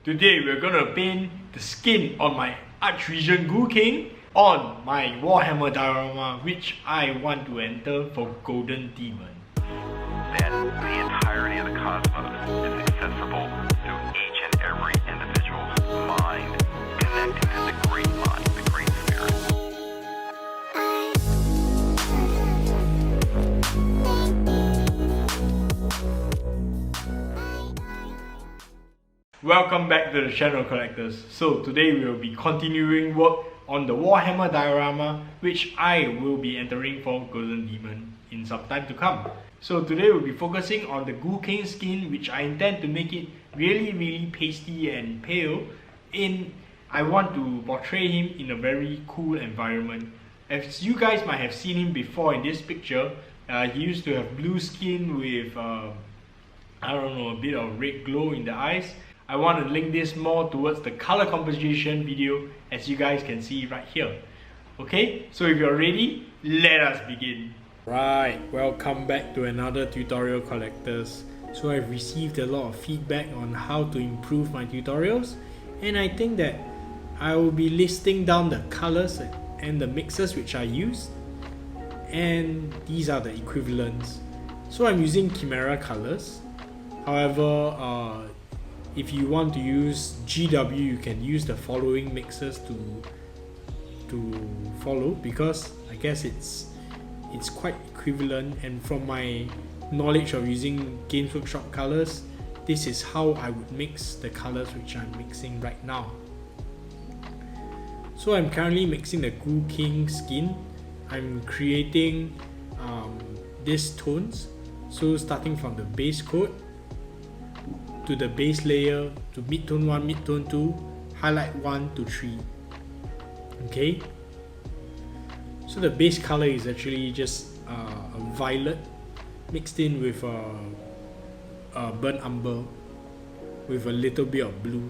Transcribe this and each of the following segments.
Today we're gonna paint the skin on my ArchRegent Ghoul King on my Warhammer Diorama, which I want to enter for Golden Demon. That the entirety of the cosmos is accessible through each and every individual's mind, connecting to the great mind, the great spirit. Welcome back to the channel, collectors. So today we will be continuing work on the Warhammer Diorama, which I will be entering for Golden Demon in some time to come. So today we'll be focusing on the Ghoul King skin, which I intend to make it really pasty and pale. I want to portray him in a very cool environment. As you guys might have seen him before in this picture, he used to have blue skin with I don't know, a bit of red glow in the eyes. I want to link this more towards the color composition video, as you guys can see right here. Okay, so if you're ready, let us begin. Right, welcome back to another tutorial, collectors. So I've received a lot of feedback on how to improve my tutorials, and I think that I will be listing down the colors and the mixes which I use, and these are the equivalents. So I'm using Chimera colors. However, if you want to use GW, you can use the following mixes to follow, because I guess it's quite equivalent, and from my knowledge of using Games Workshop colors, this is how I would mix the colors which I'm mixing right now. So I'm currently mixing the Ghoul King skin. I'm creating these tones, so starting from the base coat to the base layer, to mid-tone 1, mid-tone 2, highlight 1 to 3. Okay, so the base color is actually just a violet mixed in with a burnt umber with a little bit of blue.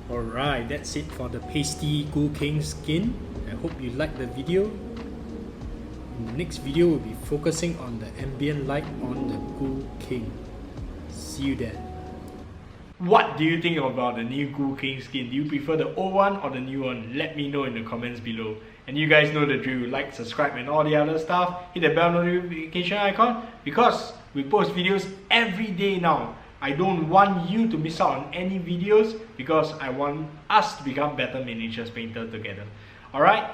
Alright, that's it for the pasty Ghoul King skin. I hope you liked the video. In the next video, we'll be focusing on the ambient light on the Ghoul King. See you then. What do you think about the new Ghoul King skin? Do you prefer the old one or the new one? Let me know in the comments below. And you guys know the drill, like, subscribe and all the other stuff. Hit the bell notification icon because we post videos every day now. I don't want you to miss out on any videos because I want us to become better miniatures painters together. Alright?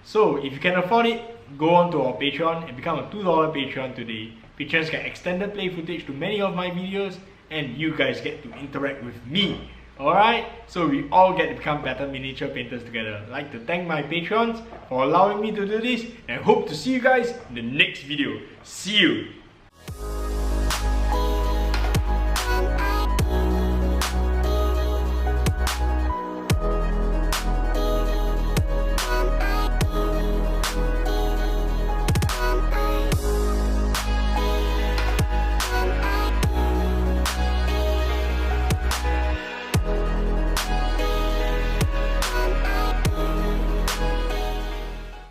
So if you can afford it, go on to our Patreon and become a $2 Patreon today. Patrons get extended play footage to many of my videos and you guys get to interact with me. Alright? So we all get to become better miniature painters together. I'd like to thank my patrons for allowing me to do this and I hope to see you guys in the next video. See you!